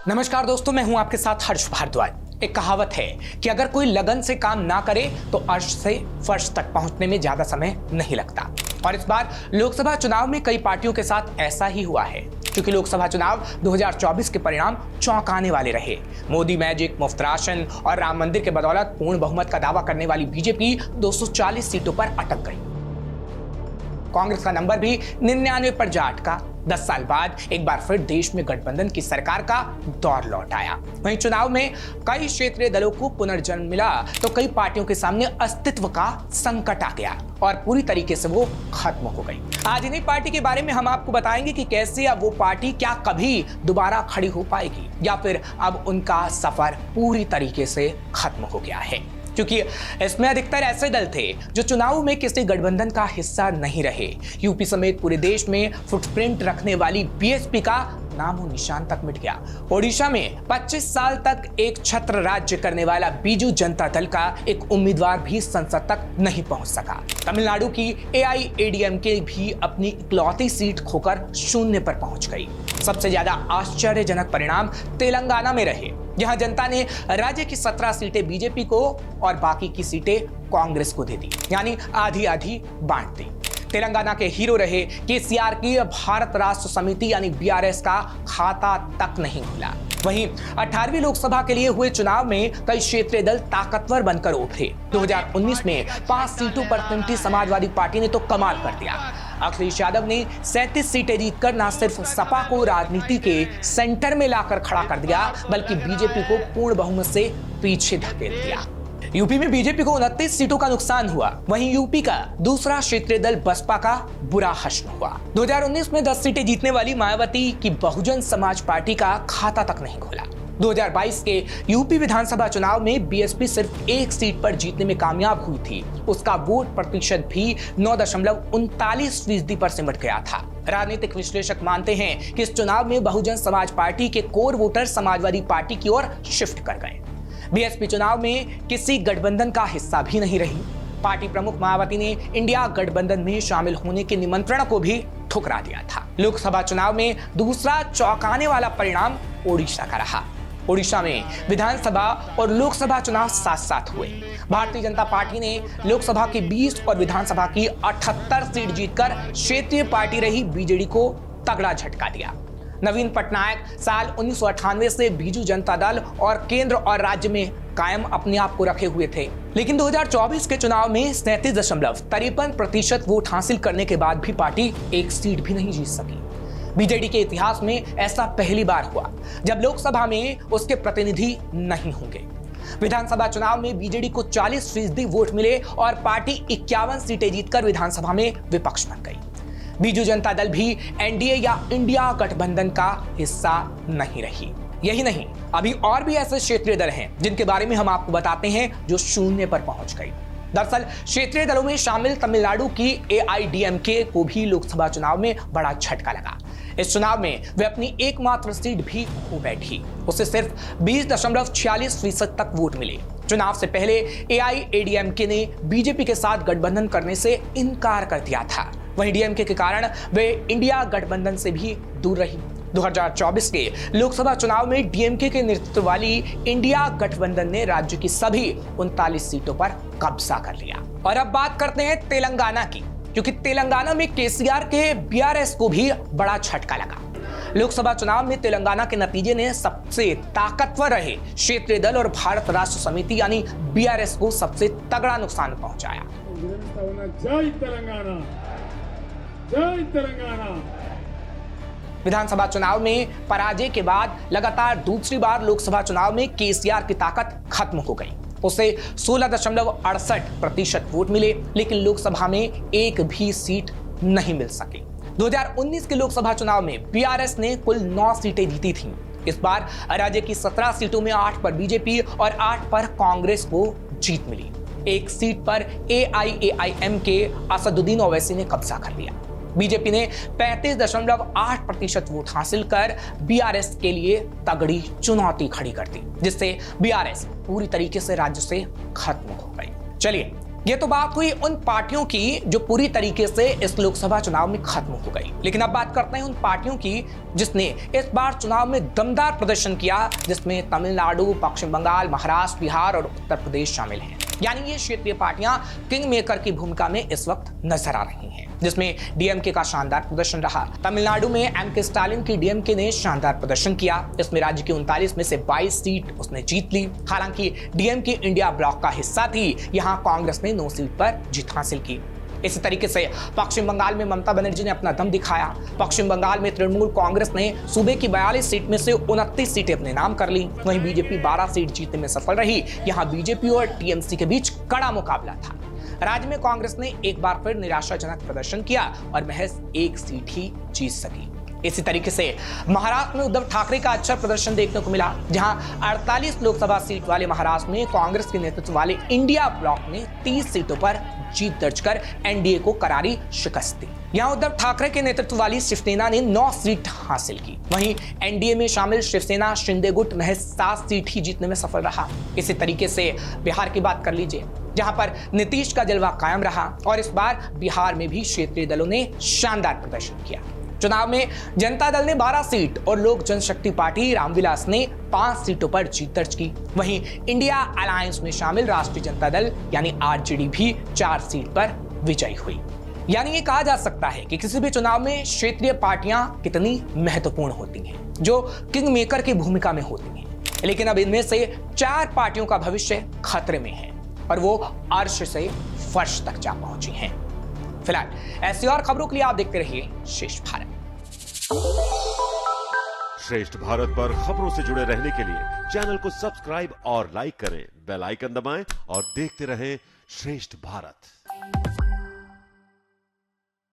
नमस्कार दोस्तों, मैं हूं आपके साथ हर्ष भारद्वाज। एक कहावत है कि अगर कोई लगन से काम ना करे तो अर्श से फर्श तक पहुंचने में ज्यादा समय नहीं लगता। और इस बार लोकसभा चुनाव में कई पार्टियों के साथ ऐसा ही हुआ है, क्योंकि लोकसभा चुनाव 2024 के परिणाम चौंकाने वाले रहे। मोदी मैजिक, मुफ्त राशन और राम मंदिर के बदौलत पूर्ण बहुमत का दावा करने वाली बीजेपी 240 सीटों पर अटक गई। कांग्रेस का नंबर भी 99 पर जा अटका। 10 साल बाद एक बार फिर देश में गठबंधन की सरकार का दौर लौट आया। वहीं चुनाव में कई क्षेत्रीय दलों को पुनर्जन्म मिला तो कई पार्टियों के सामने अस्तित्व का संकट आ गया और पूरी तरीके से वो खत्म हो गई। आज इन्हीं पार्टी के बारे में हम आपको बताएंगे कि कैसे अब वो पार्टी क्या कभी दोबारा खड़ी हो पाएगी या फिर अब उनका सफर पूरी तरीके से खत्म हो गया है, क्योंकि इसमें अधिकतर ऐसे दल थे जो चुनाव में किसी गठबंधन का हिस्सा नहीं रहे। यूपी समेत पूरे देश में फुटप्रिंट रखने वाली बीएसपी का नामो निशान तक मिट गया। ओडिशा में 25 साल तक एक छत्र राज्य करने वाला बीजू जनता दल का एक उम्मीदवार भी संसद तक नहीं पहुंच सका। तमिलनाडु की एआईएडीएमके भी अपनी इकलौती सीट खोकर शून्य पर पहुंच गई। सबसे ज्यादा आश्चर्यजनक परिणाम तेलंगाना में रहे, जहां जनता ने राज्य की 17 सीटें बीजेपी को और बाकी की सीटें कांग्रेस को दे दी, यानी आधी आधी बांट दी। तेलंगाना के हीरो रहे केसीआर की भारत राष्ट्र समिति यानी बीआरएस का खाता तक नहीं खुला। वहीं 18वीं लोकसभा के लिए हुए चुनाव में कई क्षेत्रीय दल ताकतवर बनकर उभरे। 2019 में 5 सीटों पर तिमटी समाजवादी पार्टी ने तो कमाल कर दिया। अखिलेश यादव ने 37 सीटें जीतकर न सिर्फ सपा को राजनीति के सेंटर में लाकर खड़ा कर दिया, बल्कि बीजेपी को पूर्ण बहुमत से पीछे धकेल दिया। यूपी में बीजेपी को 29 सीटों का नुकसान हुआ। वहीं यूपी का दूसरा क्षेत्रीय दल बसपा का बुरा हश्र हुआ। 2019 में 10 सीटें जीतने वाली मायावती की बहुजन समाज पार्टी का खाता तक नहीं खोला। 2022 के यूपी विधानसभा चुनाव में बीएसपी सिर्फ एक सीट पर जीतने में कामयाब हुई थी। उसका वोट प्रतिशत भी 9.39% पर सिमट गया था। राजनीतिक विश्लेषक मानते हैं कि इस चुनाव में बहुजन समाज पार्टी के कोर वोटर समाजवादी पार्टी की ओर शिफ्ट कर गए। बीएसपी चुनाव में किसी गठबंधन का हिस्सा भी नहीं रही। पार्टी प्रमुख मायावती ने इंडिया गठबंधन में शामिल होने के निमंत्रण को भी ठुकरा दिया था। लोकसभा चुनाव में दूसरा चौंकाने वाला परिणाम ओडिशा का रहा। ओडिशा में विधानसभा और लोकसभा चुनाव साथ साथ हुए। भारतीय जनता पार्टी ने लोकसभा की 20 और विधानसभा की 78 सीट जीतकर क्षेत्रीय पार्टी रही बीजेडी को तगड़ा झटका दिया। नवीन पटनायक साल 1998 से बीजू जनता दल और केंद्र और राज्य में कायम अपने आप को रखे हुए थे, लेकिन 2024 के चुनाव में 37.53% वोट हासिल करने के बाद भी पार्टी एक सीट भी नहीं जीत सकी। बीजेडी के इतिहास में ऐसा पहली बार हुआ जब लोकसभा में उसके प्रतिनिधि नहीं होंगे। विधानसभा चुनाव में बीजेडी को 40% वोट मिले और पार्टी 51 सीटें जीतकर विधानसभा में विपक्ष बन गई। बीजू जनता दल भी एनडीए या इंडिया गठबंधन का हिस्सा नहीं रही। यही नहीं, अभी और भी ऐसे क्षेत्रीय दल हैं जिनके बारे में हम आपको बताते हैं जो शून्य पर पहुंच गई। दरअसल क्षेत्रीय दलों में शामिल तमिलनाडु की एआईडीएमके को भी लोकसभा चुनाव में बड़ा झटका लगा। इस चुनाव में वे अपनी एकमात्र सीट भी खो बैठी। उसे सिर्फ 20.46% तक वोट मिले। चुनाव से पहले एआईएडीएमके ने बीजेपी के साथ गठबंधन करने से इनकार कर दिया था। वहीं डीएमके के कारण वे इंडिया गठबंधन से भी दूर रही। 2024 के लोकसभा चुनाव में डीएमके के नेतृत्व वाली इंडिया गठबंधन ने राज्य की सभी 39 सीटों पर कब्जा कर लिया। और अब बात करते हैं तेलंगाना की, क्योंकि तेलंगाना में केसीआर के बीआरएस को भी बड़ा झटका लगा। लोकसभा चुनाव में तेलंगाना के नतीजे ने सबसे ताकतवर रहे क्षेत्रीय दल और भारत राष्ट्र समिति यानी बीआरएस को सबसे तगड़ा नुकसान पहुंचाया। जय तेलंगाना, जय तेलंगाना। विधानसभा चुनाव में पराजय के बाद लगातार दूसरी बार लोकसभा चुनाव में केसीआर की ताकत खत्म हो गई। उसे 16.68% वोट मिले, लेकिन लोकसभा में एक भी सीट नहीं मिल सकी। 2019 के लोकसभा चुनाव में बीआरएस ने कुल 9 सीटें जीती थीं। इस बार राज्य की 17 सीटों में 8 पर बीजेपी और 8 पर कांग्रेस को जीत मिली। एक सीट पर एआईएआईएम के असदुद्दीन ओवैसी ने कब्जा कर लिया। बीजेपी ने 35.8% वोट हासिल कर बीआरएस के लिए तगड़ी चुनौती खड़ी कर दी, जिससे बीआरएस पूरी तरीके से राज्य से खत्म हो गई। चलिए ये तो बात हुई उन पार्टियों की जो पूरी तरीके से इस लोकसभा चुनाव में खत्म हो गई। लेकिन अब बात करते हैं उन पार्टियों की जिसने इस बार चुनाव में दमदार प्रदर्शन किया, जिसमें तमिलनाडु, पश्चिम बंगाल, महाराष्ट्र, बिहार और उत्तर प्रदेश शामिल हैं। यानी ये क्षेत्रीय पार्टियां किंग मेकर की भूमिका में इस वक्त नजर आ रही हैं, जिसमें डीएमके का शानदार प्रदर्शन रहा। तमिलनाडु में एमके स्टालिन की डीएमके ने शानदार प्रदर्शन किया। इसमें राज्य की 39 में से 22 सीट उसने जीत ली। हालांकि डीएमके इंडिया ब्लॉक का हिस्सा थी, यहां कांग्रेस ने 9 सीट पर जीत हासिल की। इसी तरीके से पश्चिम बंगाल में ममता बनर्जी ने अपना दम दिखाया। पश्चिम बंगाल में तृणमूल कांग्रेस ने सूबे की 42 सीट में से 29 सीटें अपने नाम कर ली। वहीं बीजेपी 12 सीट जीतने में सफल रही। यहां बीजेपी और टीएमसी के बीच कड़ा मुकाबला था। राज्य में कांग्रेस ने एक बार फिर निराशाजनक प्रदर्शन किया और महज 1 सीट ही जीत सकी। इसी तरीके से महाराष्ट्र में उद्धव ठाकरे का अच्छा प्रदर्शन देखने को मिला, जहां 48 लोकसभा सीट वाले महाराष्ट्र में कांग्रेस के नेतृत्व वाले इंडिया ब्लॉक ने 30 सीटों पर जीत दर्ज कर एनडीए को करारी शिकस्त दी। यहां उद्धव ठाकरे के नेतृत्व वाली शिवसेना ने 9 सीट हासिल की। वहीं एनडीए में शामिल शिवसेना शिंदे गुट महज 7 सीट ही जीतने में सफल रहा। इसी तरीके से बिहार की बात कर लीजिए, जहां पर नीतीश का जलवा कायम रहा और इस बार बिहार में भी क्षेत्रीय दलों ने शानदार प्रदर्शन किया। चुनाव में जनता दल ने 12 सीट और लोक जनशक्ति पार्टी रामविलास ने 5 सीटों पर जीत दर्ज की। वहीं इंडिया अलायंस में शामिल राष्ट्रीय जनता दल यानी आरजेडी भी 4 सीट पर विजयी हुई। यानी ये कहा जा सकता है कि किसी भी चुनाव में क्षेत्रीय पार्टियां कितनी महत्वपूर्ण होती हैं, जो किंग मेकर की भूमिका में होती हैं। लेकिन अब इनमें से 4 पार्टियों का भविष्य खतरे में है और वो अर्श से फर्श तक जा पहुंची हैं। फिलहाल ऐसी और खबरों के लिए आप देखते रहिए श्रेष्ठ भारत। श्रेष्ठ भारत पर खबरों से जुड़े रहने के लिए चैनल को सब्सक्राइब और लाइक करें, बेल आइकन दबाएं और देखते रहें श्रेष्ठ भारत।